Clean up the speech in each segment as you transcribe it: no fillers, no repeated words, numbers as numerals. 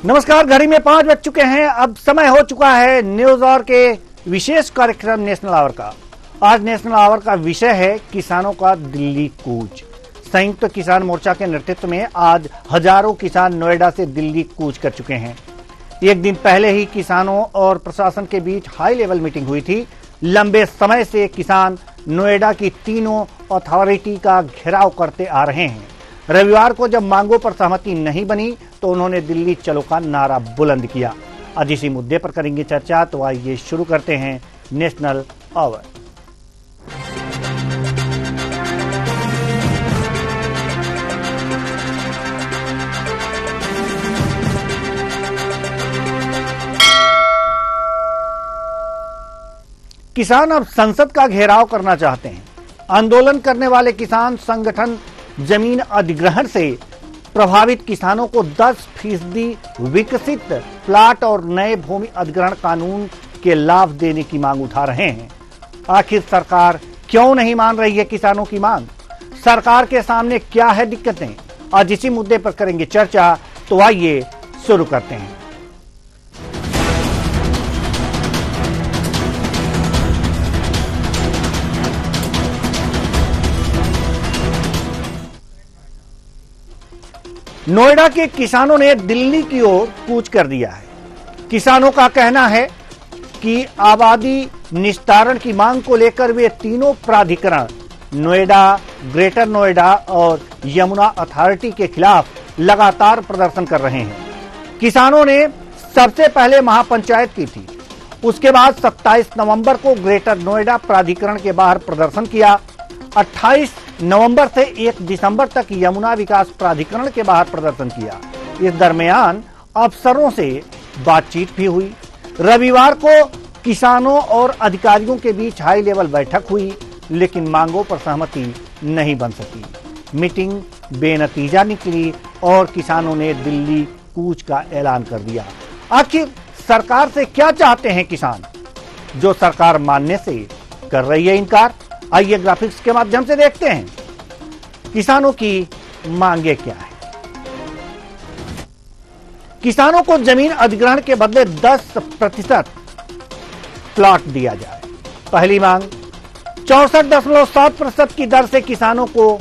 नमस्कार, घड़ी में 5 बज चुके हैं। अब समय हो चुका है न्यूज आवर के विशेष कार्यक्रम नेशनल आवर का। आज नेशनल आवर का विषय है किसानों का दिल्ली कूच। संयुक्त किसान मोर्चा के नेतृत्व में आज हजारों किसान नोएडा से दिल्ली कूच कर चुके हैं। एक दिन पहले ही किसानों और प्रशासन के बीच हाई लेवल मीटिंग हुई थी। लंबे समय से किसान नोएडा की तीनों अथॉरिटी का घेराव करते आ रहे हैं। रविवार को जब मांगों पर सहमति नहीं बनी तो उन्होंने दिल्ली चलो का नारा बुलंद किया। आज इसी मुद्दे पर करेंगे चर्चा, तो आइए शुरू करते हैं नेशनल आवर। किसान अब संसद का घेराव करना चाहते हैं। आंदोलन करने वाले किसान संगठन जमीन अधिग्रहण से प्रभावित किसानों को 10% विकसित प्लाट और नए भूमि अधिग्रहण कानून के लाभ देने की मांग उठा रहे हैं। आखिर सरकार क्यों नहीं मान रही है किसानों की मांग? सरकार के सामने क्या है दिक्कतें? आज इसी मुद्दे पर करेंगे चर्चा, तो आइए शुरू करते हैं। नोएडा के किसानों ने दिल्ली की ओर कूच कर दिया है। किसानों का कहना है कि आबादी निस्तारण की मांग को लेकर वे तीनों प्राधिकरण नोएडा, ग्रेटर नोएडा और यमुना अथॉरिटी के खिलाफ लगातार प्रदर्शन कर रहे हैं। किसानों ने सबसे पहले महापंचायत की थी। उसके बाद 27 नवंबर को ग्रेटर नोएडा प्राधिकरण के बाहर प्रदर्शन किया। 28 नवंबर से 1 दिसंबर तक यमुना विकास प्राधिकरण के बाहर प्रदर्शन किया। इस दरमियान अफसरों से बातचीत भी हुई। रविवार को किसानों और अधिकारियों के बीच हाई लेवल बैठक हुई, लेकिन मांगों पर सहमति नहीं बन सकी। मीटिंग बेनतीजा निकली और किसानों ने दिल्ली कूच का ऐलान कर दिया। आखिर सरकार से क्या चाहते हैं किसान, जो सरकार मानने से कर रही है इनकार? आइए ग्राफिक्स के माध्यम से देखते हैं किसानों की मांगे क्या है। किसानों को जमीन अधिग्रहण के बदले 10% प्लॉट दिया जाए। पहली मांग 64.7% की दर से किसानों को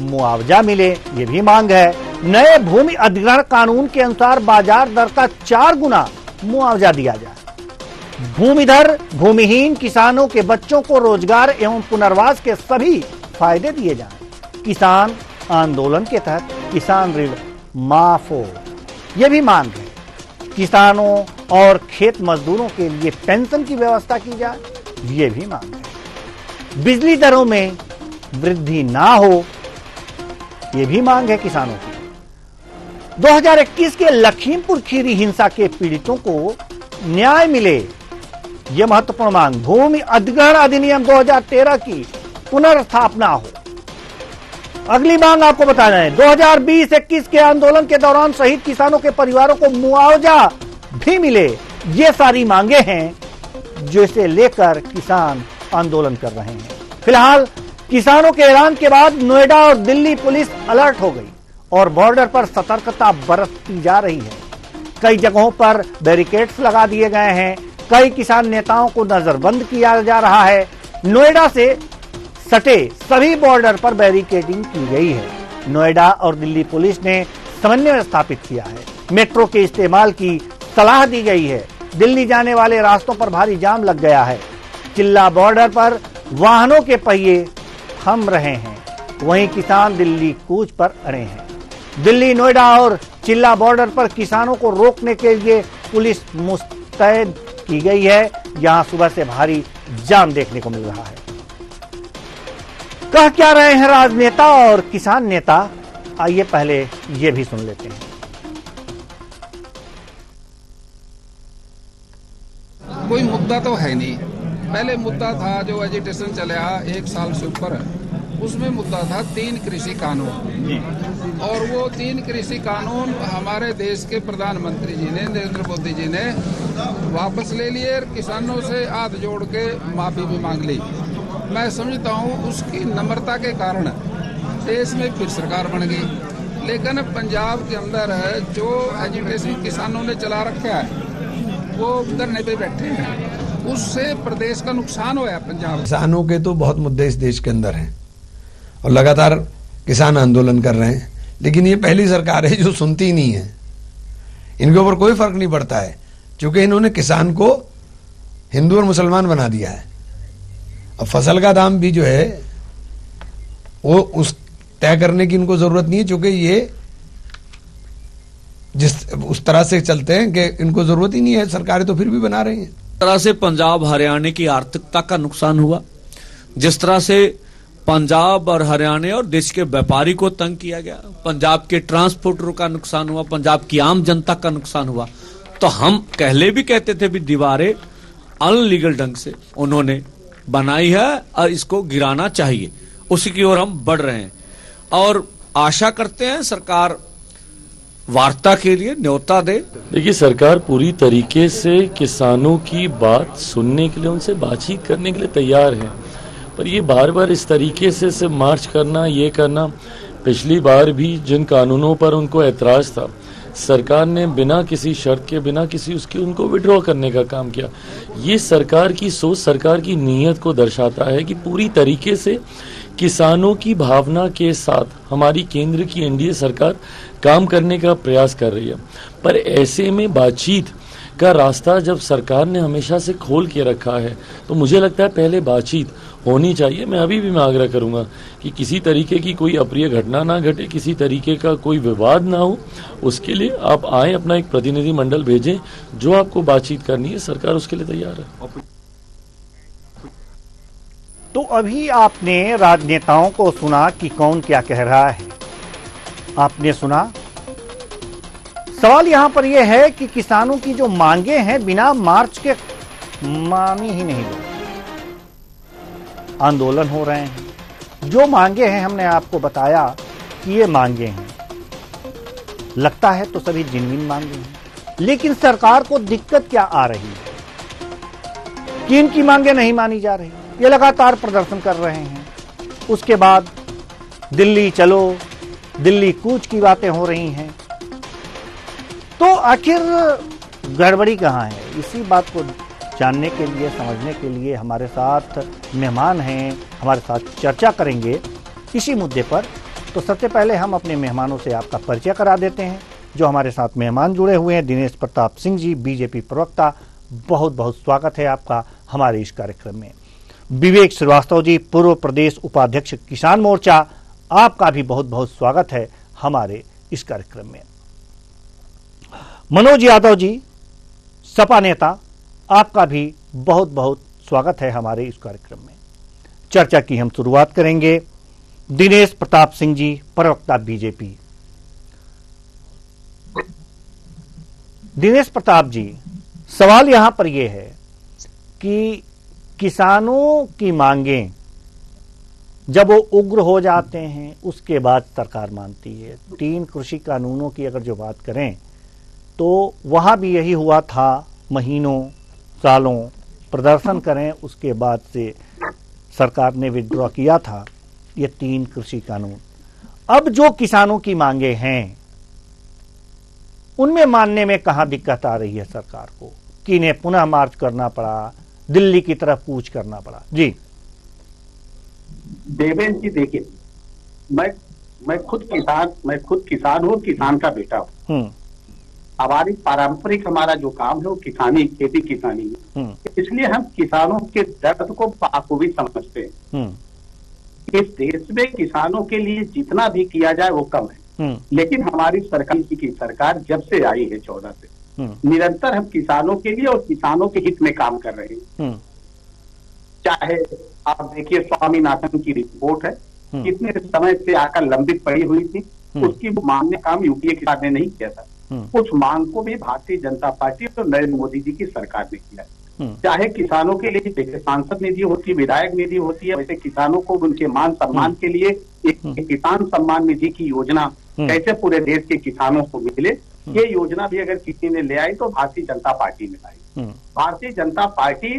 मुआवजा मिले, ये भी मांग है। नए भूमि अधिग्रहण कानून के अनुसार बाजार दर का 4 गुना मुआवजा दिया जाए। भूमिधर भूमिहीन किसानों के बच्चों को रोजगार एवं पुनर्वास के सभी फायदे दिए जाएं। किसान आंदोलन के तहत किसान ऋण माफ हो, यह भी मांग है। किसानों और खेत मजदूरों के लिए पेंशन की व्यवस्था की जाए, यह भी मांग है। बिजली दरों में वृद्धि ना हो, यह भी मांग है किसानों की। 2021 के लखीमपुर खीरी हिंसा के पीड़ितों को न्याय मिले, यह महत्वपूर्ण मांग। भूमि अधिग्रहण अधिनियम 2013 की पुनर्स्थापना हो। अगली मांग आपको बता रहे हैं, 2020-21 के आंदोलन के दौरान शहीद किसानों के परिवारों को मुआवजा भी मिले। ये सारी मांगे हैं जिसे लेकर किसान आंदोलन कर रहे हैं। फिलहाल किसानों के ऐलान के बाद नोएडा और दिल्ली पुलिस अलर्ट हो गई और बॉर्डर पर सतर्कता बरतती जा रही है। कई जगहों पर बैरिकेड्स लगा दिए गए हैं। कई किसान नेताओं को नजरबंद किया जा रहा है। नोएडा से सटे सभी बॉर्डर पर बैरिकेडिंग की गई है। नोएडा और दिल्ली पुलिस ने समन्वय स्थापित किया है। मेट्रो के इस्तेमाल की सलाह दी गई है। दिल्ली जाने वाले रास्तों पर भारी जाम लग गया है। चिल्ला बॉर्डर पर वाहनों के पहिए थम रहे हैं। वहीं किसान दिल्ली कूच पर अड़े हैं। दिल्ली, नोएडा और चिल्ला बॉर्डर पर किसानों को रोकने के लिए पुलिस मुस्तैद की गई है। यहां सुबह से भारी जाम देखने को मिल रहा है। कह क्या रहे हैं राजनेता और किसान नेता, आइए पहले ये भी सुन लेते हैं। कोई मुद्दा तो है नहीं। पहले मुद्दा था जो एजिटेशन चला 1 साल से ऊपर, उसमें मुद्दा था 3 कृषि कानून। और वो 3 कृषि कानून हमारे देश के प्रधानमंत्री जी ने, नरेंद्र मोदी जी ने वापस ले लिए और किसानों से हाथ जोड़ के माफी भी मांग ली। मैं समझता हूँ उसकी नम्रता के कारण देश में फिर सरकार बन गई। लेकिन पंजाब के अंदर जो एजुटेशन किसानों ने चला रखा है वो धरने पे बैठे हैं, उससे प्रदेश का नुकसान हुआ है। पंजाब किसानों के तो बहुत मुद्दे इस देश के अंदर हैं और लगातार किसान आंदोलन कर रहे हैं, लेकिन ये पहली सरकार है जो सुनती ही नहीं है। इनके ऊपर कोई फर्क नहीं पड़ता है, क्योंकि इन्होंने किसान को हिंदू और मुसलमान बना दिया है। अब फसल का दाम भी जो है वो उस तय करने की इनको जरूरत नहीं है, क्योंकि ये जिस उस तरह से चलते हैं कि इनको जरूरत ही नहीं है, सरकारें तो फिर भी बना रही हैं। तरह से पंजाब हरियाणा की आर्थिकता का नुकसान हुआ, जिस तरह से पंजाब और हरियाणा और देश के व्यापारी को तंग किया गया, पंजाब के ट्रांसपोर्टरों का नुकसान हुआ, पंजाब की आम जनता का नुकसान हुआ, तो हम पहले भी कहते थे भी दीवारें अनलीगल ढंग से उन्होंने बनाई है और इसको गिराना चाहिए, उसी की ओर हम बढ़ रहे हैं और आशा करते हैं सरकार वार्ता के लिए न्योता दे। देखिए, सरकार पूरी तरीके से किसानों की बात सुनने के लिए, उनसे बातचीत करने के लिए तैयार है, पर ये बार बार इस तरीके से सिर्फ मार्च करना, ये करना, पिछली बार भी जिन कानूनों पर उनको ऐतराज था, सरकार ने बिना किसी शर्त के, बिना किसी उसके उनको विड्रॉ करने का काम किया। ये सरकार की सोच, सरकार की नीयत को दर्शाता है कि पूरी तरीके से किसानों की भावना के साथ हमारी केंद्र की एनडीए सरकार काम करने का प्रयास कर रही है। पर ऐसे में बातचीत का रास्ता जब सरकार ने हमेशा से खोल के रखा है, तो मुझे लगता है पहले बातचीत होनी चाहिए। मैं अभी भी आग्रह करूंगा कि किसी तरीके की कोई अप्रिय घटना ना घटे, किसी तरीके का कोई विवाद ना हो, उसके लिए आप आए, अपना एक प्रतिनिधि मंडल भेजें, जो आपको बातचीत करनी है सरकार उसके लिए तैयार है। तो अभी आपने राजनेताओं को सुना कि कौन क्या कह रहा है, आपने सुना। सवाल यहां पर यह है कि किसानों की जो मांगे हैं बिना मार्च के मानी ही नहीं गई, आंदोलन हो रहे हैं। जो मांगे हैं हमने आपको बताया कि ये मांगे हैं, लगता है तो सभी जेन्युइन मांगे हैं, लेकिन सरकार को दिक्कत क्या आ रही है कि इनकी मांगे नहीं मानी जा रही। ये लगातार प्रदर्शन कर रहे हैं, उसके बाद दिल्ली चलो, दिल्ली कूच की बातें हो रही हैं। तो आखिर गड़बड़ी कहां है, इसी बात को जानने के लिए, समझने के लिए हमारे साथ मेहमान हैं, हमारे साथ चर्चा करेंगे इसी मुद्दे पर। तो सबसे पहले हम अपने मेहमानों से आपका परिचय करा देते हैं। जो हमारे साथ मेहमान जुड़े हुए हैं, दिनेश प्रताप सिंह जी, बीजेपी प्रवक्ता, बहुत बहुत स्वागत है आपका हमारे इस कार्यक्रम में। विवेक श्रीवास्तव जी, पूर्व प्रदेश उपाध्यक्ष किसान मोर्चा, आपका भी बहुत बहुत स्वागत है हमारे इस कार्यक्रम में। मनोज यादव जी, सपा नेता, आपका भी बहुत बहुत स्वागत है हमारे इस कार्यक्रम में। चर्चा की हम शुरुआत करेंगे दिनेश प्रताप सिंह जी, प्रवक्ता बीजेपी। दिनेश प्रताप जी, सवाल यहां पर यह है कि किसानों की मांगें जब वो उग्र हो जाते हैं उसके बाद सरकार मानती है। 3 कृषि कानूनों की अगर जो बात करें तो वहां भी यही हुआ था, महीनों सालों प्रदर्शन करें, उसके बाद से सरकार ने विड्रॉ किया था ये 3 कृषि कानून। अब जो किसानों की मांगे हैं उनमें मानने में कहां दिक्कत आ रही है सरकार को कि इन्हें पुनः मार्च करना पड़ा, दिल्ली की तरफ कूच करना पड़ा। जी देवेंद्र जी, देखिए, मैं खुद किसान हूँ, किसान का बेटा हूँ। हमारी पारंपरिक हमारा जो काम है वो किसानी, खेती किसानी है, इसलिए हम किसानों के दर्द को बखूबी समझते हैं। इस देश में किसानों के लिए जितना भी किया जाए वो कम है, लेकिन हमारी सरकार जब से आई है 14 से निरंतर हम किसानों के लिए और किसानों के हित में काम कर रहे हैं। चाहे आप देखिए स्वामीनाथन की रिपोर्ट है, कितने समय से आकर लंबित पड़ी हुई थी, उसकी मांगने काम यूपीए की सरकार ने नहीं किया था। उस मांग को भी भारतीय जनता पार्टी और नरेंद्र मोदी जी की सरकार ने किया। चाहे किसानों के लिए सांसद निधि होती है, विधायक निधि होती है, वैसे किसानों को उनके मान सम्मान के लिए एक किसान सम्मान निधि की योजना कैसे पूरे देश के किसानों को मिले, ये योजना भी अगर किसी ने ले आई तो भारतीय जनता पार्टी ने लाई। भारतीय जनता पार्टी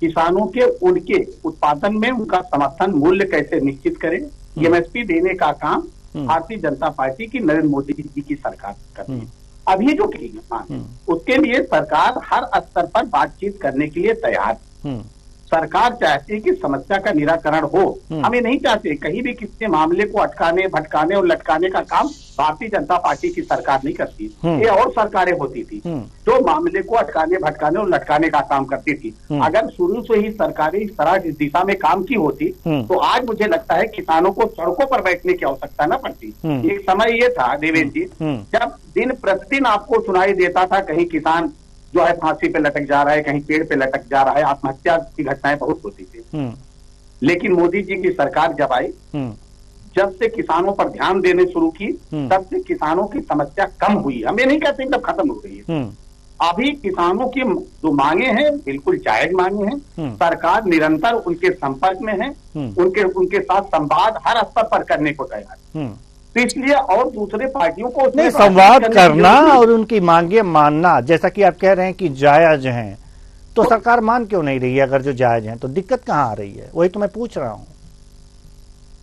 किसानों के उनके उत्पादन में उनका समर्थन मूल्य कैसे निश्चित करे, एमएसपी देने का काम भारतीय जनता पार्टी की, नरेंद्र मोदी जी की सरकार कर रही है। अब ये जो मांग है उसके लिए सरकार हर स्तर पर बातचीत करने के लिए तैयार है। सरकार चाहती है कि समस्या का निराकरण हो, हम ये नहीं चाहते कहीं भी किसी मामले को अटकाने, भटकाने और लटकाने का काम भारतीय जनता पार्टी की सरकार नहीं करती। ये और सरकारें होती थी जो मामले को अटकाने, भटकाने और लटकाने का काम करती थी। अगर शुरू से ही सरकारी इस दिशा में काम की होती तो आज मुझे लगता है किसानों को सड़कों पर बैठने की आवश्यकता न पड़ती। एक समय ये था देवेंद्र जी, जब दिन प्रतिदिन आपको सुनाई देता था कहीं किसान जो है फांसी पे लटक जा रहा है, कहीं पेड़ पे लटक जा रहा है, आत्महत्या की घटनाएं बहुत होती थी। लेकिन मोदी जी की सरकार जब आई, जब से किसानों पर ध्यान देने शुरू की, तब से किसानों की समस्या कम हुई। हम ये नहीं कहते कि खत्म हो गई है। अभी किसानों की जो मांगे हैं बिल्कुल जायज मांगे हैं। सरकार निरंतर उनके संपर्क में है, उनके साथ संवाद हर स्तर पर करने को तैयार है। तो इसलिए और दूसरे पार्टियों को नहीं, संवाद करना और उनकी मांगे मानना, जैसा कि आप कह रहे हैं कि जायज हैं, तो सरकार मान क्यों नहीं रही है? अगर जो जायज हैं तो दिक्कत कहाँ आ रही है, वही तो मैं पूछ रहा हूँ।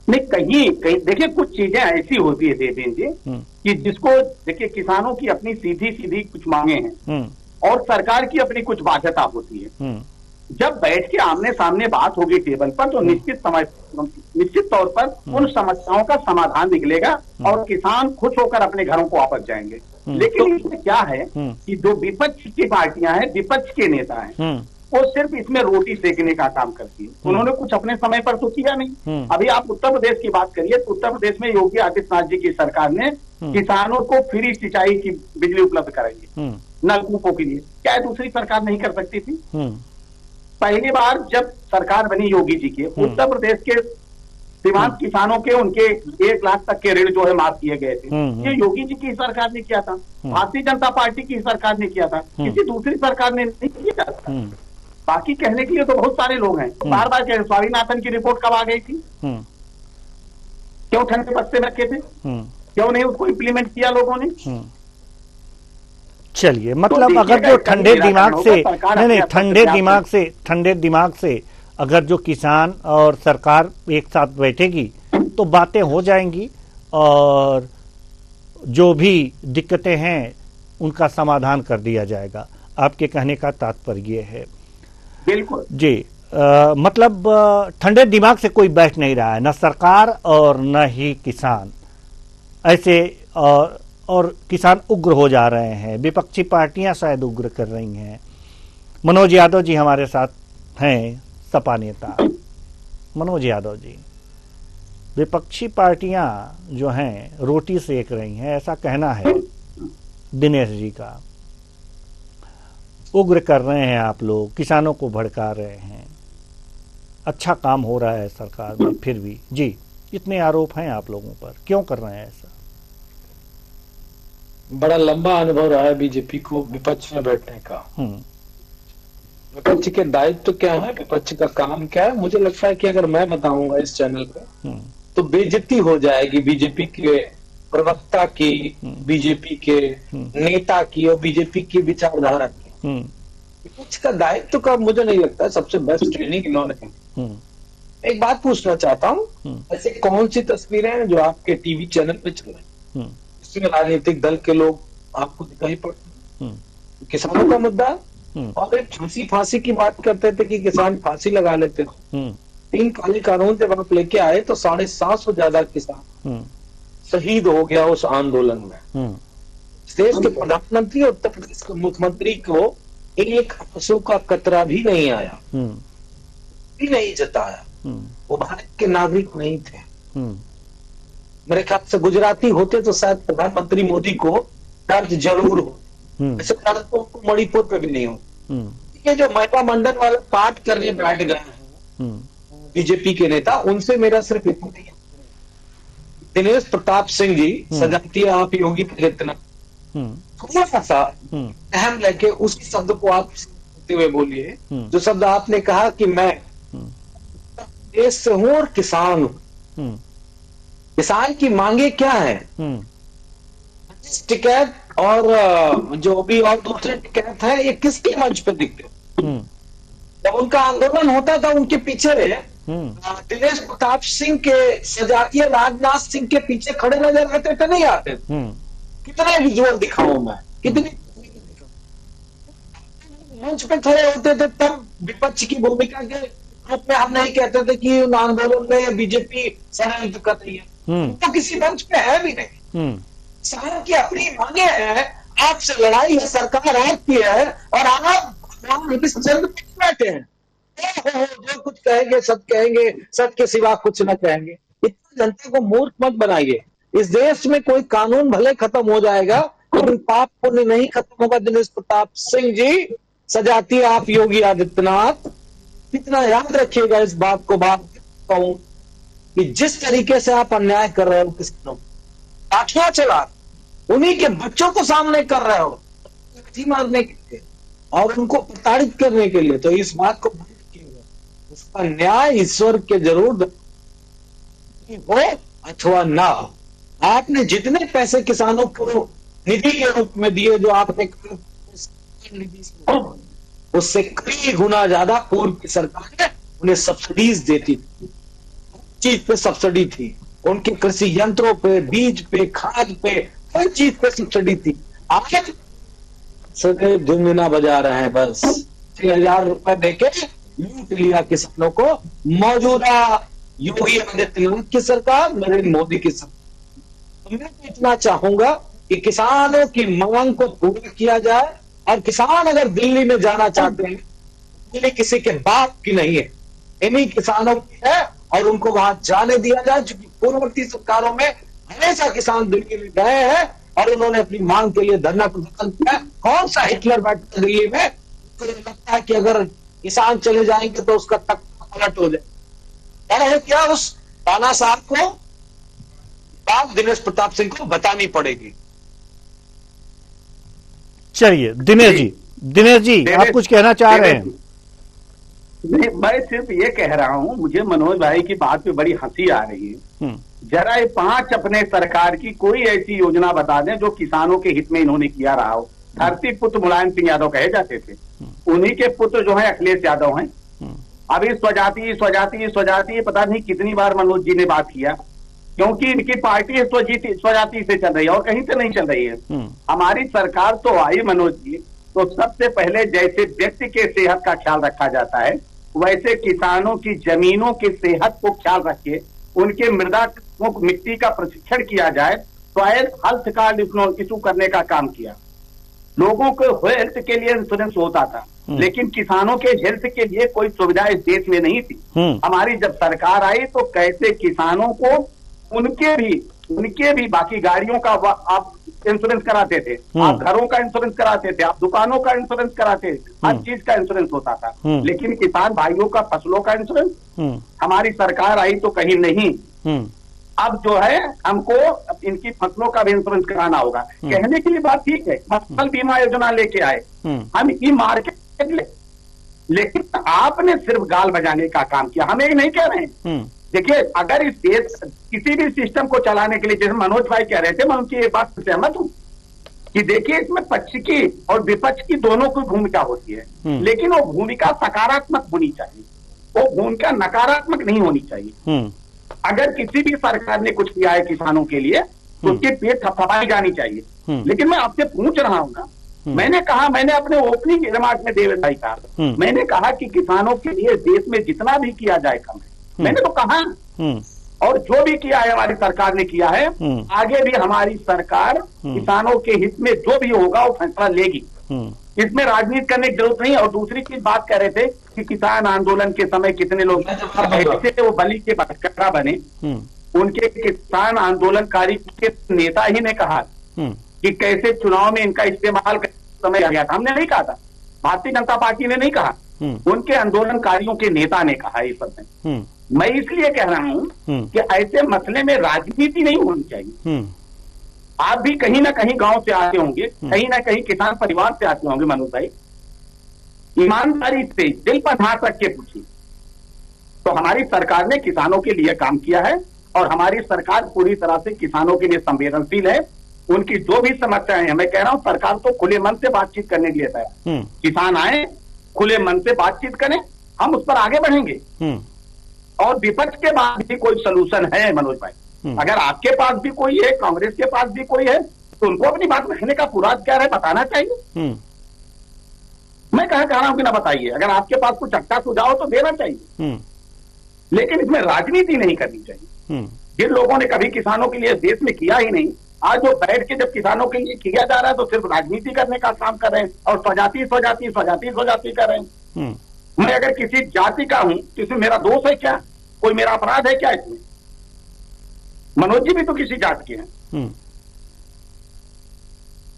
नहीं, कहीं देखिए कुछ चीजें ऐसी होती है देवेंद्र जी कि जिसको देखिए किसानों की अपनी सीधी कुछ मांगे हैं और सरकार की अपनी कुछ बाध्यता होती है। जब बैठ के आमने सामने बात होगी टेबल पर तो निश्चित तौर पर उन समस्याओं का समाधान निकलेगा और किसान खुश होकर अपने घरों को वापस जाएंगे। लेकिन इसमें क्या है कि जो विपक्ष की पार्टियां हैं, विपक्ष के नेता हैं, वो सिर्फ इसमें रोटी सेकने का काम करती है। उन्होंने कुछ अपने समय पर तो किया नहीं। अभी आप उत्तर प्रदेश की बात करिए तो उत्तर प्रदेश में योगी आदित्यनाथ जी की सरकार ने किसानों को फ्री सिंचाई की बिजली उपलब्ध कराई नलकूपों के लिए। क्या दूसरी सरकार नहीं कर सकती थी? पहली बार जब सरकार बनी योगी जी की, उत्तर प्रदेश के सीमांत किसानों के उनके 1 लाख तक के ऋण जो है माफ किए गए थे। ये योगी जी की सरकार ने किया था, भारतीय जनता पार्टी की सरकार ने किया था, किसी दूसरी सरकार ने नहीं किया था। बाकी कहने के लिए तो बहुत सारे लोग हैं। बार बार कह, स्वामीनाथन की रिपोर्ट कब आ गई थी? क्यों ठंडे बस्ते में रखे थे? क्यों नहीं उसको इम्प्लीमेंट किया लोगों ने? चलिए, मतलब तो अगर जो ठंडे दिमाग से नहीं ठंडे दिमाग से अगर जो किसान और सरकार एक साथ बैठेगी तो बातें हो जाएंगी और जो भी दिक्कतें हैं उनका समाधान कर दिया जाएगा। आपके कहने का तात्पर्य है? बिल्कुल जी। मतलब ठंडे दिमाग से कोई बैठ नहीं रहा है, न सरकार और न ही किसान। ऐसे और किसान उग्र हो जा रहे हैं, विपक्षी पार्टियां शायद उग्र कर रही हैं। मनोज यादव जी हमारे साथ हैं, सपा नेता मनोज यादव जी। विपक्षी पार्टियां जो हैं रोटी सेक रही हैं, ऐसा कहना है दिनेश जी का। उग्र कर रहे हैं आप लोग, किसानों को भड़का रहे हैं। अच्छा काम हो रहा है सरकार में, फिर भी जी इतने आरोप हैं आप लोगों पर, क्यों कर रहे हैं ऐसा? बड़ा लंबा अनुभव रहा है बीजेपी को विपक्ष में बैठने का। विपक्ष के दायित्व क्या है, विपक्ष का काम क्या है? मुझे लगता है कि अगर मैं बताऊंगा इस चैनल पे तो बेइज्जती हो जाएगी बीजेपी के प्रवक्ता की, बीजेपी के नेता की और बीजेपी की विचारधारा की। विपक्ष का दायित्व का मुझे नहीं लगता सबसे बेस्ट ट्रेनिंग इन्होंने। एक बात पूछना चाहता हूँ, ऐसे कौन सी तस्वीरें हैं जो आपके टीवी चैनल पे चल रही हैं जिसमें राजनीतिक दल के लोग आपको दिखाई पड़ते हैं? किसानों का मुद्दा और एक फांसी की बात करते थे कि किसान फांसी लगा लेते थे। 3 काले कानून जब आप लेके आए तो 750 से ज्यादा किसान शहीद हो गया उस आंदोलन में। देश के प्रधानमंत्री और उत्तर प्रदेश के मुख्यमंत्री को एक आंसू का कतरा भी नहीं आया, भी नहीं जताया। वो भारत के नागरिक नहीं थे। मेरे ख्याल से गुजराती होते तो शायद प्रधानमंत्री मोदी को दर्द जरूर हो, ऐसे दर्द तो मणिपुर पे भी नहीं हो। ये जो महिला मंडल वाला पाठ करने बैठ गए हैं बीजेपी के नेता, उनसे मेरा सिर्फ इतना ही है, दिनेश प्रताप सिंह जी सजाती आप योगी इतना थोड़ा सा अहम लेके उस शब्द को आप हुए बोलिए। जो शब्द आपने कहा कि मैं देश से हूं और किसान हूं। किसान की मांगे क्या है? टिकैत और जो भी और दूसरे टिकैत है, ये किसके मंच पे दिखते? जब उनका आंदोलन होता था उनके पीछे दिनेश प्रताप सिंह के सजातीय राजनाथ सिंह के पीछे खड़े नजर आते थे, नहीं आते? कितने विजुअल दिखाऊं मैं, कितनी मंच पे खड़े होते थे तब विपक्ष की भूमिका के रूप में हम नहीं कहते थे कि उन आंदोलन में बीजेपी षड्यंत्र कर रही है, तो किसी मंच पे है भी नहीं। किसान की अपनी मांगे हैं, आपसे लड़ाई है, सरकार आपकी है और आप चंद बैठे हैं, जो कुछ कहेंगे सब कहेंगे, सच के सिवा कुछ न कहेंगे। इतनी जनता को मूर्ख मत बनाइए। इस देश में कोई कानून भले खत्म हो जाएगा लेकिन पाप पुण्य नहीं खत्म होगा। दिनेश प्रताप सिंह जी, सजाती आप योगी आदित्यनाथ, कितना याद रखिएगा इस बात को। बात कहूं कि जिस तरीके से आप अन्याय कर रहे हो किसानों, लाठियां चला उन्हीं के बच्चों को सामने कर रहे हो लाठी मारने के लिए और उनको प्रताड़ित करने के लिए, तो इस बात को उसका न्याय ईश्वर के जरूर हो अथवा ना हो। आपने जितने पैसे किसानों को निधि के रूप में दिए, जो आपने उससे कई गुना ज्यादा पूर्व की सरकार ने उन्हें सब्सिडीज देती थी, चीज पे सब्सिडी थी, उनके कृषि यंत्रों पे, बीज पे, खाद पे, हर चीज पे सब्सिडी थी। आज सदैव झुनझुना बजा रहे हैं, बस 6,000 रुपए देके लूट लिया किसानों को मौजूदा योगी आदित्यनाथ की सरकार, नरेंद्र मोदी की सरकार। मैं तो इतना चाहूंगा कि किसानों की मांग को पूरा किया जाए और किसान अगर दिल्ली में जाना चाहते हैं, दिल्ली किसी के बाप की नहीं है, इन्हीं किसानों की है और उनको वहां जाने दिया जाए। क्योंकि पूर्ववर्ती सरकारों में हमेशा किसान दिल्ली में गए हैं और उन्होंने अपनी मांग के लिए धरना प्रदर्शन किया। कौन सा हिटलर बैठा दिल्ली में? तो लगता है कि अगर किसान चले जाएंगे तो उसका तख्ता पलट हो जाए। है क्या उस राणा साहब को बात दिनेश प्रताप सिंह को बतानी पड़ेगी। चलिए दिनेश जी आप कुछ कहना चाह रहे हैं? नहीं, मैं सिर्फ ये कह रहा हूं, मुझे मनोज भाई की बात पे बड़ी हंसी आ रही है। जरा ये 5 अपने सरकार की कोई ऐसी योजना बता दें जो किसानों के हित में इन्होंने किया रहा हो। धरती पुत्र मुलायम सिंह यादव कहे जाते थे, उन्हीं के पुत्र जो है अखिलेश यादव हैं। अभी स्वजाति पता नहीं कितनी बार मनोज जी ने बात किया, क्योंकि इनकी पार्टी स्वजाति से चल रही है और कहीं से नहीं चल रही है। हमारी सरकार तो आई मनोज जी, तो सबसे पहले जैसे व्यक्ति के सेहत का ख्याल रखा जाता है, वैसे किसानों की जमीनों की सेहत को ख्याल रखे, उनके मृदा मिट्टी का प्रशिक्षण किया जाए, सॉइल हेल्थ कार्ड इशू करने का काम किया। लोगों को हेल्थ के लिए इंश्योरेंस होता था, लेकिन किसानों के हेल्थ के लिए कोई सुविधा इस देश में नहीं थी। हमारी जब सरकार आई तो कैसे किसानों को उनके भी बाकी गाड़ियों का आप इंश्योरेंस कराते थे, आप घरों का इंश्योरेंस कराते थे, आप दुकानों का इंश्योरेंस कराते थे, हर चीज का इंश्योरेंस होता था। लेकिन किसान भाइयों का फसलों का इंश्योरेंस हमारी सरकार आई तो कहीं नहीं। अब जो है हमको इनकी फसलों का भी इंश्योरेंस कराना होगा। कहने के लिए बात ठीक है, फसल बीमा योजना लेके आए, हम ई मार्केट लेकिन आपने सिर्फ गाल बजाने का काम किया। हम ये नहीं कह रहे हैं, देखिए अगर इस देश किसी भी सिस्टम को चलाने के लिए, जैसे मनोज भाई कह रहे थे, मैं उनकी ये बात से सहमत हूं कि देखिए इसमें पक्ष की और विपक्ष की दोनों की भूमिका होती है, लेकिन वो भूमिका सकारात्मक होनी चाहिए, वो भूमिका नकारात्मक नहीं होनी चाहिए। अगर किसी भी सरकार ने कुछ किया है किसानों के लिए तो उसके पेट थपथपाई जानी चाहिए। लेकिन मैं आपसे पूछ रहा हूं ना, मैंने अपने ओपनिंग रिमार्क में देवेश भाई कहा, मैंने कहा कि किसानों के लिए देश में जितना भी किया जाए कम है, मैंने तो कहा, और जो भी किया है हमारी सरकार ने किया है, आगे भी हमारी सरकार किसानों के हित में जो भी होगा वो फैसला लेगी, इसमें राजनीति करने की जरूरत नहीं। और दूसरी चीज बात कर रहे थे कि किसान आंदोलन के समय कितने लोग ऐसे वो बलि के बकरा बने, उनके किसान आंदोलनकारी के नेता ही ने कहा कि कैसे चुनाव में इनका इस्तेमाल समय आ गया था। हमने नहीं कहा था, भारतीय जनता पार्टी ने नहीं कहा, उनके आंदोलनकारियों के नेता ने कहा ये सब में। मैं इसलिए कह रहा हूं कि ऐसे मसले में राजनीति नहीं होनी चाहिए। आप भी कहीं ना कहीं गांव से आते होंगे, कहीं ना कहीं किसान परिवार से आते होंगे मनोज भाई, ईमानदारी से दिल पर हाथ रख के पूछिए तो हमारी सरकार ने किसानों के लिए काम किया है और हमारी सरकार पूरी तरह से किसानों के लिए संवेदनशील है। उनकी जो भी समस्याएं हैं, मैं कह रहा हूं सरकार तो खुले मन से बातचीत करने के लिए तैयार। किसान आए, खुले मन से बातचीत करें, हम उस पर आगे बढ़ेंगे। और विपक्ष के पास भी कोई सोल्यूशन है मनोज भाई? अगर आपके पास भी कोई है, कांग्रेस के पास भी कोई है, तो उनको अपनी बात रखने का पूरा अधिकार है, बताना चाहिए। मैं कह रहा हूं कि ना बताइए, अगर आपके पास कुछ अच्छा सुझाव तो देना चाहिए, लेकिन इसमें राजनीति नहीं करनी चाहिए। जिन लोगों ने कभी किसानों के लिए देश में किया ही नहीं, आज जो बैठ के जब किसानों के लिए किया जा रहा है तो सिर्फ राजनीति करने का काम कर रहे हैं और स्वजाति कर रहे हैं। मैं अगर किसी जाति का हूं तो इसमें मेरा दोष है क्या? कोई मेरा अपराध है क्या इसमें? मनोज जी भी तो किसी जाति के हैं।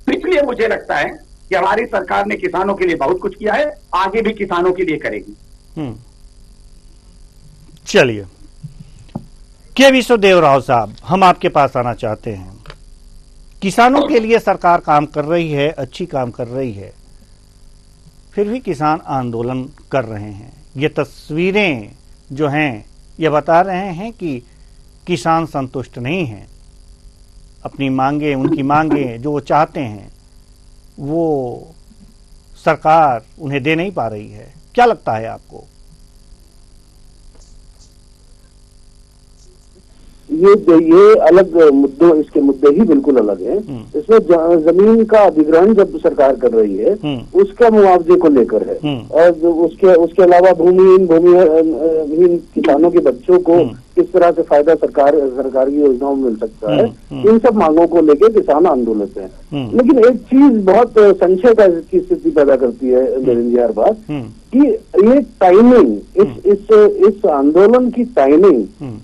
तो इसलिए मुझे लगता है कि हमारी सरकार ने किसानों के लिए बहुत कुछ किया है, आगे भी किसानों के लिए करेगी। चलिए, के विश्वदेव राव साहब, हम आपके पास आना चाहते हैं। किसानों के लिए सरकार काम कर रही है, अच्छी काम कर रही है, फिर भी किसान आंदोलन कर रहे हैं। ये तस्वीरें जो हैं ये बता रहे हैं कि किसान संतुष्ट नहीं हैं। अपनी मांगे, उनकी मांगे जो वो चाहते हैं वो सरकार उन्हें दे नहीं पा रही है। क्या लगता है आपको? ये अलग मुद्दों, इसके मुद्दे ही बिल्कुल अलग हैं। इसमें जमीन का अधिग्रहण जब सरकार कर रही है उसका मुआवजे को लेकर है, और उसके अलावा भूमिहीन किसानों के बच्चों को किस तरह से फायदा सरकार की योजनाओं में मिल सकता है, इन सब मांगों को लेकर किसान आंदोलित हैं। लेकिन एक चीज बहुत संशय की स्थिति पैदा करती है देवेंद्र जी हर बात, कि ये टाइमिंग, इस आंदोलन की टाइमिंग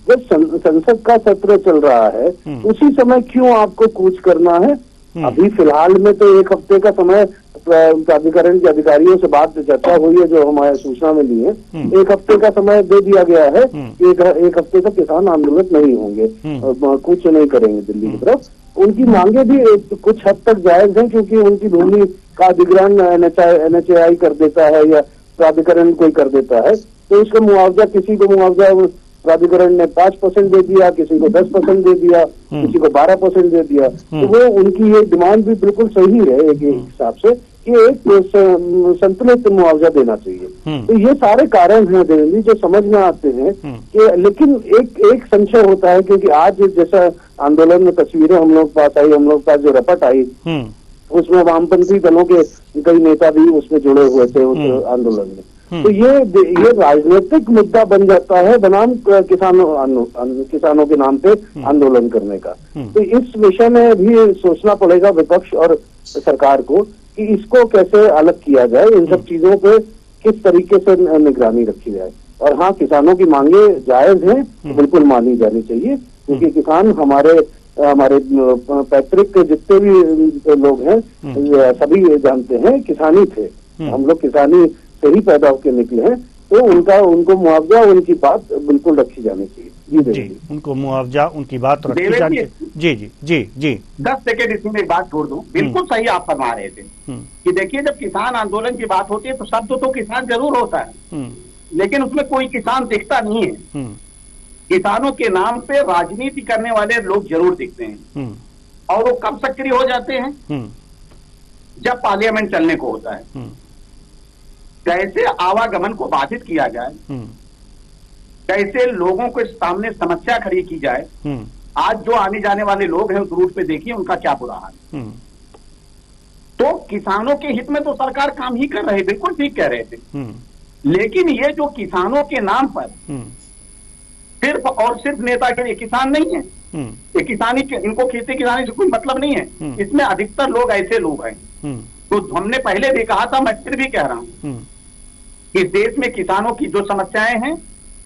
जब संसद का सत्र चल रहा है उसी समय क्यों आपको कूच करना है? अभी फिलहाल में तो एक हफ्ते का समय प्राधिकरण के अधिकारियों से बात चर्चा हुई है, जो हमारे सूचना में ली है। एक हफ्ते का समय दे दिया गया है, एक हफ्ते तक किसान आंदोलित नहीं होंगे, कुछ नहीं करेंगे दिल्ली की तरफ। उनकी मांगे भी कुछ हद तक जायज हैं, क्योंकि उनकी भूमि का अधिग्रहण NHAI कर देता है या प्राधिकरण कोई कर देता है, तो इसका मुआवजा, किसी को मुआवजा प्राधिकरण ने 5% दे दिया, किसी को 10% दे दिया, किसी को 12% दे दिया। तो वो उनकी ये डिमांड भी बिल्कुल सही है एक हिसाब से, कि एक संतुलित मुआवजा देना चाहिए। तो ये सारे कारण हैं देवेंद्र जी जो समझ में आते हैं कि, लेकिन एक संशय होता है, क्योंकि आज जैसा आंदोलन में तस्वीरें हम लोग पास आई, हम लोग पास जो रपट आई, उसमें वामपंथी दलों के कई नेता भी उसमें जुड़े हुए थे उस आंदोलन में। तो ये राजनीतिक मुद्दा बन जाता है बनाम किसानों के नाम पे आंदोलन करने का। तो इस विषय में भी सोचना पड़ेगा विपक्ष और सरकार को कि इसको कैसे अलग किया जाए, इन सब चीजों पे किस तरीके से निगरानी रखी जाए। और हाँ, किसानों की मांगे जायज हैं, बिल्कुल मानी जानी चाहिए, क्योंकि किसान हमारे पैतृक जितने भी लोग हैं सभी जानते हैं किसानी थे, हम लोग किसानी से ही पैदा होकर निकले हैं। तो उनको मुआवजा, उनकी बात बिल्कुल रखी जानी चाहिए। जी, उनको मुआवजा, उनकी बात रखी जानी चाहिए। जी 10 सेकेंड इसमें एक बात छोड़ दूं। बिल्कुल सही आप फरमा रहे थे कि देखिए, जब किसान आंदोलन की बात होती है तो शब्द तो किसान जरूर होता है, लेकिन उसमें कोई किसान दिखता नहीं है। किसानों के नाम पे राजनीति करने वाले लोग जरूर दिखते हैं, और वो कब सक्रिय हो जाते हैं? जब पार्लियामेंट चलने को होता है। कैसे आवागमन को बाधित किया जाए, कैसे लोगों के सामने समस्या खड़ी की जाए। आज जो आने जाने वाले लोग हैं उस रूट पे देखिए उनका क्या बुरा हाल। तो किसानों के हित में तो सरकार काम ही कर रही, बिल्कुल ठीक कह रहे थे। लेकिन ये जो किसानों के नाम पर सिर्फ और सिर्फ नेता के लिए किसान नहीं है, ये किसानी, इनको खेती किसानी से कोई मतलब नहीं है। इसमें अधिकतर लोग ऐसे लोग हैं। तो हमने पहले भी कहा था, मैं फिर भी कह रहा हूं कि देश में किसानों की जो समस्याएं हैं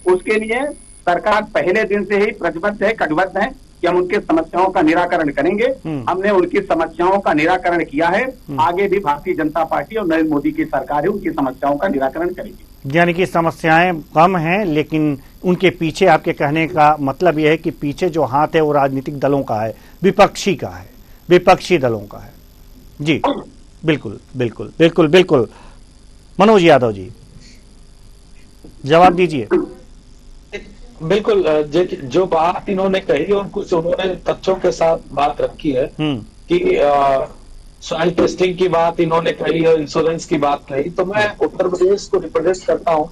उसके लिए सरकार पहले दिन से ही प्रतिबद्ध है, कटिबद्ध है कि हम उनकी समस्याओं का निराकरण करेंगे। हमने उनकी समस्याओं का निराकरण किया है, आगे भी भारतीय जनता पार्टी और नरेंद्र मोदी की सरकार है उनकी समस्याओं का निराकरण करेगी। यानी कि समस्याएं कम हैं, लेकिन उनके पीछे, आपके कहने का मतलब यह है कि पीछे जो हाथ है वो राजनीतिक दलों का है, विपक्षी का है, विपक्षी दलों का है। जी बिल्कुल बिल्कुल बिल्कुल बिल्कुल। मनोज यादव जी, जवाब दीजिए। बिल्कुल, जो बात इन्होंने कही और कुछ उन्होंने तथ्यों के साथ बात रखी है कि सॉइल टेस्टिंग की बात इन्होंने कही और इंश्योरेंस की बात कही। तो मैं उत्तर प्रदेश को रिप्रेजेंट करता हूँ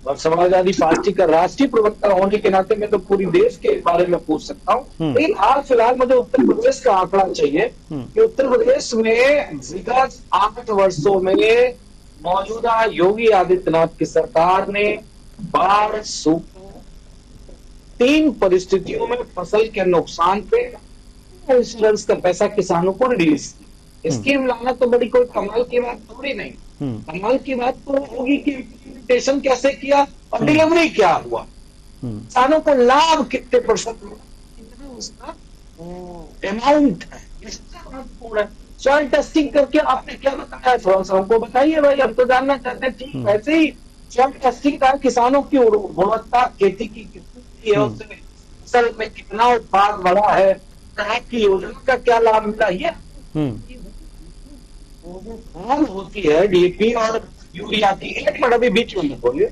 और समाजवादी पार्टी का राष्ट्रीय प्रवक्ता होने के नाते मैं तो पूरी देश के बारे में पूछ सकता हूँ। लेकिन हाल फिलहाल मुझे उत्तर प्रदेश का आंकड़ा चाहिए कि उत्तर प्रदेश में विगत 8 वर्षों में मौजूदा योगी आदित्यनाथ की सरकार ने बाढ़, सूखा, 3 परिस्थितियों में फसल के नुकसान पे इंश्योरेंस का पैसा किसानों को रिलीज किया। स्कीम लाना तो बड़ी कोई कमाल की बात थोड़ी नहीं। कमाल की बात तो होगी कि इम्प्लीमेंटेशन कैसे किया और डिलीवरी क्या हुआ, किसानों को लाभ कितने %, कितना उसका अमाउंट है, महत्वपूर्ण है। सॉइल टेस्टिंग करके आपने क्या बताया, थोड़ा सा हमको बताइए भाई, हम तो जानना चाहते हैं। ठीक वैसे ही सॉइल टेस्टिंग का किसानों की गुणवत्ता खेती की कितनी है, उससे फसल में कितना उत्पाद बढ़ा है, की योजना का क्या लाभ मिला, ये होती है डीएपी और यूरिया की। एक मिनट अभी बीच में बोलिए,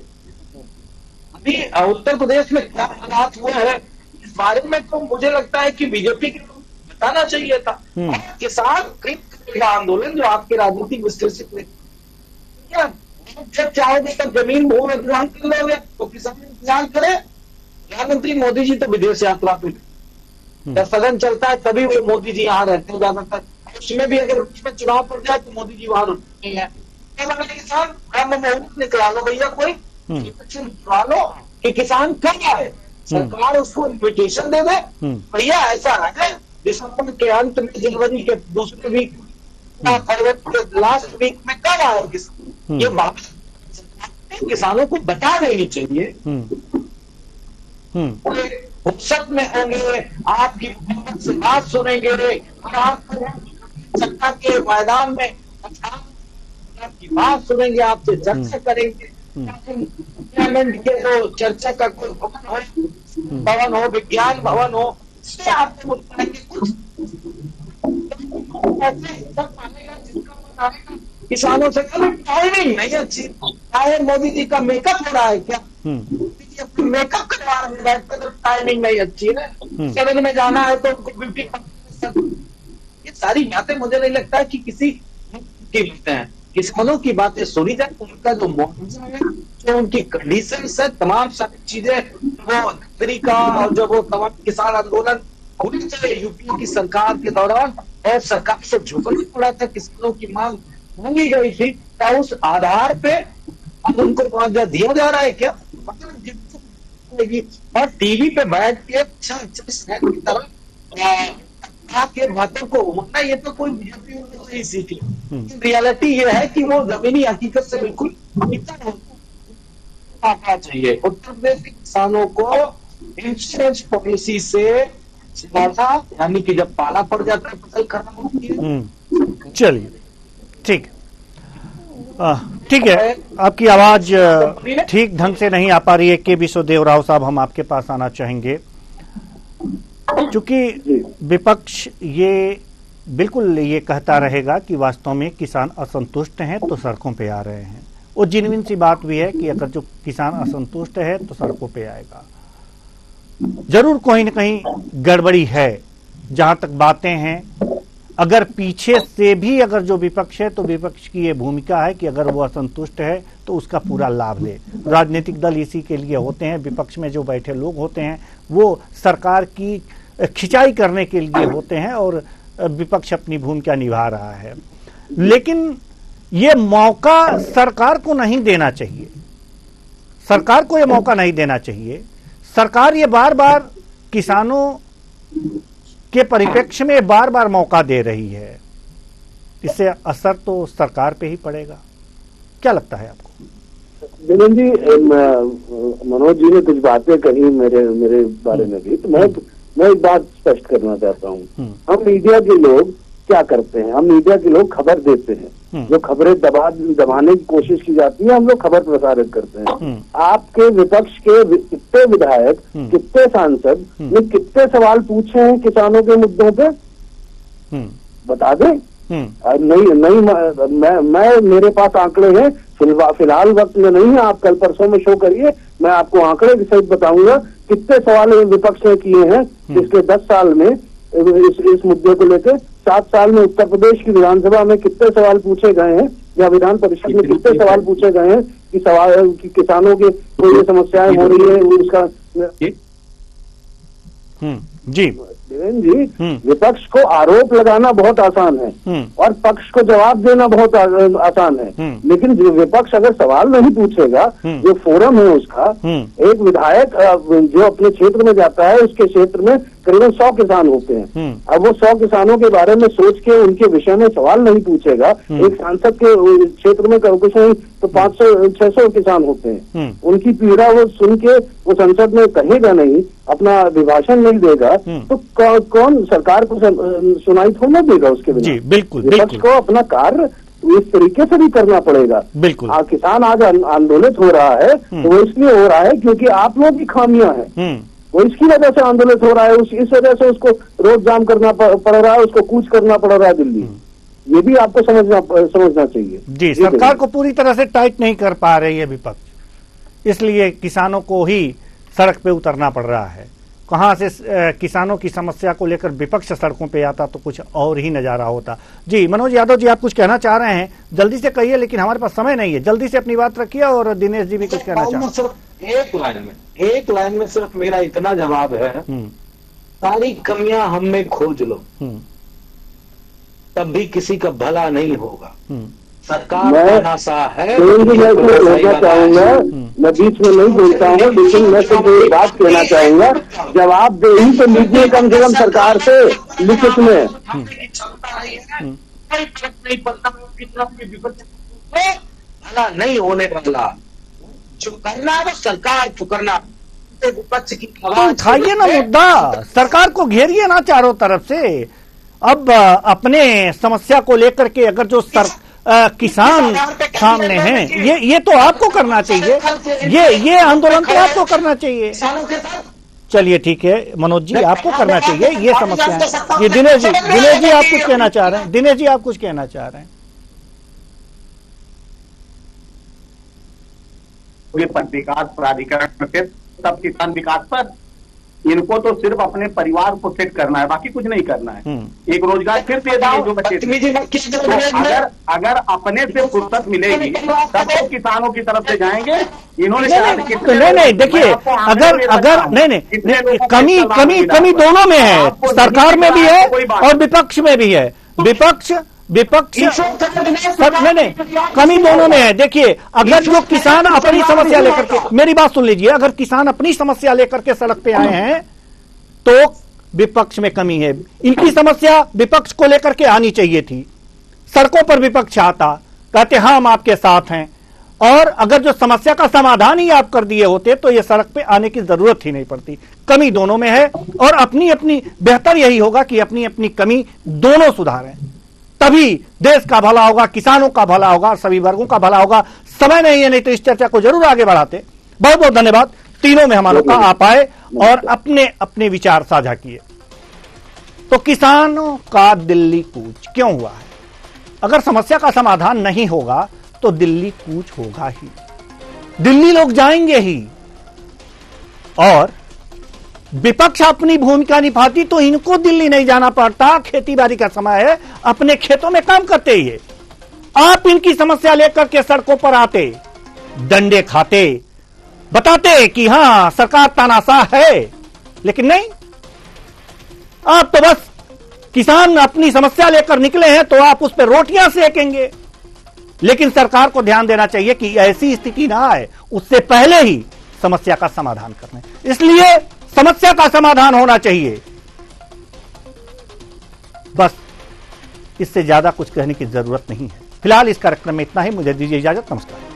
अभी उत्तर प्रदेश में क्या हालात हुए हैं इस बारे में तो मुझे लगता है कि बीजेपी को बताना चाहिए था। किसान आंदोलन जो आपके राजनीतिक विश्लेषक ने क्या, जब चाहोगे तब जमीन भूमि अधिग्रहण कर लोगे तो किसान इंतजार करे। प्रधानमंत्री मोदी जी तो विदेश यात्रा पे, जब सदन चलता है तभी वो मोदी जी यहाँ रहते हैं ज्यादातर, उसमें भी अगर उसमें चुनाव पड़ जाए तो मोदी जी वहां रुकते हैं। किसान मुहूर्त निकला लो भैया, कोई निकला लो कि किसान कब आए, सरकार उसको इन्विटेशन दे दे भैया ऐसा है दिसंबर के अंत में, जनवरी के दूसरे वीक, लास्ट वीक में कब आए किसान, ये बात किसानों को बता देनी चाहिए। फुर्सत में होंगे, आपकी से बात सुनेंगे और आप सत्ता के मैदान में आपकी बात सुनेंगे, आपसे चर्चा करेंगे। पार्लियामेंट के जो चर्चा का कोई भवन हो, विज्ञान भवन हो, इससे आपको बताएंगे कुछ किसानों से टाइमिंग नहीं अच्छी, शायद मोदी जी का मेकअप हो रहा है क्या, मेकअप करवा रहे हैं तो टाइमिंग नहीं अच्छी है, सदन में जाना है तो ये सारी बातें मुझे नहीं लगता है कि किसी की बातें हैं। किसानों की बातें सुनी जाए, उनका जो मुआवजा है, जो उनकी कंडीशन है, तमाम सारी चीजें, वो तरीका और जो वो तमाम किसान आंदोलन होने चले यूपी की सरकार के दौरान, और सरकार से झुकना पड़ा था, किसानों की मांग मांगी गई थी, क्या उस आधार पे अब उनको मुआवजा दिया जा रहा है क्या? और टीवी पे बैठ के की तरह के बातों को होना, ये तो कोई बीजेपी नहीं सीखी। रियलिटी ये है कि वो जमीनी हकीकत से बिल्कुल आना चाहिए। उत्तर प्रदेश के किसानों को इंश्योरेंस पॉलिसी से यानी कि जब पाला पड़ जाता है फसल खराब होती है। चलिए ठीक है, आपकी आवाज ठीक ढंग से नहीं आ पा रही है। के विश्वदेव राव साहब, हम आपके पास आना चाहेंगे, क्योंकि विपक्ष ये बिल्कुल ये कहता रहेगा कि वास्तव में किसान असंतुष्ट हैं तो सड़कों पे आ रहे हैं। वो जेन्युइन सी बात भी है कि अगर जो किसान असंतुष्ट है तो सड़कों पे आएगा, जरूर कोई न कहीं गड़बड़ी है। जहां तक बातें हैं, अगर पीछे से भी अगर जो विपक्ष है तो विपक्ष की ये भूमिका है कि अगर वो असंतुष्ट है तो उसका पूरा लाभ ले। राजनीतिक दल इसी के लिए होते हैं, विपक्ष में जो बैठे लोग होते हैं वो सरकार की खिंचाई करने के लिए होते हैं और विपक्ष अपनी भूमिका निभा रहा है। लेकिन ये मौका सरकार को नहीं देना चाहिए, सरकार को ये मौका नहीं देना चाहिए। सरकार ये बार बार किसानों के परिप्रेक्ष्य में बार बार मौका दे रही है, इससे असर तो सरकार पे ही पड़ेगा। क्या लगता है आपको? विनोद जी, मनोज जी ने कुछ बातें कही मेरे बारे में भी, तो मैं एक बात स्पष्ट करना चाहता हूँ। हम मीडिया के लोग क्या करते हैं, हम मीडिया के लोग खबर देते हैं, जो खबरें दबाने की कोशिश की जाती है हम लोग खबर प्रसारित करते हैं। आपके विपक्ष के कितने विधायक, कितने सांसद ने कितने सवाल पूछे हैं किसानों के मुद्दों पे, बता दें। नहीं मैं मेरे पास आंकड़े हैं, फिलहाल वक्त में नहीं है, आप कल परसों में शो करिए, मैं आपको आंकड़े के सहित बताऊंगा कितने सवाल विपक्ष ने किए हैं पिछले 10 साल में इस मुद्दे को लेकर। 7 साल में उत्तर प्रदेश की विधानसभा में कितने सवाल पूछे गए हैं या विधान परिषद में कितने सवाल पूछे गए हैं कि सवाल कि किसानों की कोई ये समस्याएं हो रही है उसका जी देवेंद्र जी, विपक्ष को आरोप लगाना बहुत आसान है और पक्ष को जवाब देना बहुत आसान है, लेकिन विपक्ष अगर सवाल नहीं पूछेगा, जो फोरम है उसका, एक विधायक जो अपने क्षेत्र में जाता है उसके क्षेत्र में करीबन 100 किसान होते हैं। अब वो 100 किसानों के बारे में सोच के उनके विषय में सवाल नहीं पूछेगा, एक सांसद के क्षेत्र में कुछ नहीं तो 500-600 किसान होते हैं, उनकी पीड़ा वो सुन के वो संसद में कहेगा नहीं, अपना अभिभाषण नहीं देगा, तो कौन सरकार को सुनाई थोड़ा ना देगा उसके बिना। जी बिल्कुल, विपक्ष को अपना कार्य इस तरीके से भी करना पड़ेगा। बिल्कुल किसान आज आंदोलित हो रहा है तो वो इसलिए हो रहा है क्योंकि आप लोग की खामियां हैं, वो इसकी वजह से आंदोलित हो रहा है, इस वजह से उसको रोड जाम करना पड़ रहा है, उसको कूच करना पड़ रहा है दिल्ली। ये भी आपको समझना चाहिए। जी, सरकार को पूरी तरह से टाइट नहीं कर पा रही है विपक्ष, इसलिए किसानों को ही सड़क पे उतरना पड़ रहा है। कहां से किसानों की समस्या को लेकर विपक्ष सड़कों पे आता तो कुछ और ही नजारा होता। जी मनोज यादव जी, आप कुछ कहना चाह रहे हैं, जल्दी से कहिए, लेकिन हमारे पास समय नहीं है, जल्दी से अपनी बात रखिए। और दिनेश जी भी कुछ कहना चाह रहे हैं। एक लाइन में सिर्फ मेरा इतना जवाब है, सारी कमियां हम में खोज लो, तब भी किसी का भला नहीं होगा। सरकार का नासा है। मैं चाहूंगा, मैं बीच में नहीं बोलता हूँ, लेकिन मैं सिर्फ एक बात कहना चाहूंगा, जवाब दे ही तो लीजिए कम से कम सरकार से लिखित में। भला नहीं होने वाला, जो करना है वो सरकार को करना, विपक्ष की उठाइए ना मुद्दा, सरकार को घेरिए ना चारों तरफ से। अब अपने समस्या को लेकर के अगर जो किसान सामने हैं, ये तो आपको करना चाहिए, ये आंदोलन तो आपको करना चाहिए। चलिए ठीक है मनोज जी, आपको करना चाहिए ये समस्या है। ये दिनेश जी आप कुछ कहना चाह रहे हैं? दिनेश जी आप कुछ कहना चाह रहे हैं? विकास प्राधिकरण से सब किसान विकास पर, इनको तो सिर्फ अपने परिवार को सेट करना है, बाकी कुछ नहीं करना है। एक रोजगार फिर दे दिए जो बच्चे, तो अगर अपने से फुर्सत मिलेगी तब तो किसानों की तरफ से जाएंगे। इन्होंने नहीं देखिए, अगर नहीं कमी दोनों में है, सरकार में भी है और विपक्ष में भी है। विपक्ष नहीं, कमी दोनों में है। देखिए, अगर जो किसान अपनी समस्या लेकर के, मेरी बात सुन लीजिए, अगर किसान अपनी समस्या लेकर के सड़क पे आए हैं तो विपक्ष में कमी है। इनकी समस्या विपक्ष को लेकर के आनी चाहिए थी, सड़कों पर विपक्ष आता, कहते हाँ हम आपके साथ हैं, और अगर जो समस्या का समाधान ही आप कर दिए होते तो ये सड़क पे आने की जरूरत ही नहीं पड़ती। कमी दोनों में है और अपनी अपनी, बेहतर यही होगा कि अपनी अपनी कमी दोनों सुधारें, तभी देश का भला होगा, किसानों का भला होगा, सभी वर्गों का भला होगा। समय नहीं है, नहीं तो इस चर्चा को जरूर आगे बढ़ाते। बहुत बहुत धन्यवाद तीनों मेहमानों का, आप आए और अपने अपने विचार साझा किए। तो किसानों का दिल्ली कूच क्यों हुआ है? अगर समस्या का समाधान नहीं होगा तो दिल्ली कूच होगा ही, दिल्ली लोग जाएंगे ही, और विपक्ष अपनी भूमिका निभाती तो इनको दिल्ली नहीं जाना पड़ता। खेती बाड़ी का समय है, अपने खेतों में काम करते ही। आप इनकी समस्या लेकर के सड़कों पर आते, डंडे खाते, बताते कि हां सरकार तानाशाह है, लेकिन नहीं, आप तो बस किसान अपनी समस्या लेकर निकले हैं तो आप उस पर रोटियां सेकेंगे। लेकिन सरकार को ध्यान देना चाहिए कि ऐसी स्थिति ना आए, उससे पहले ही समस्या का समाधान करना। इसलिए समस्या का समाधान होना चाहिए, बस इससे ज्यादा कुछ कहने की जरूरत नहीं है। फिलहाल इस कार्यक्रम में इतना ही, मुझे दीजिए इजाजत, नमस्कार।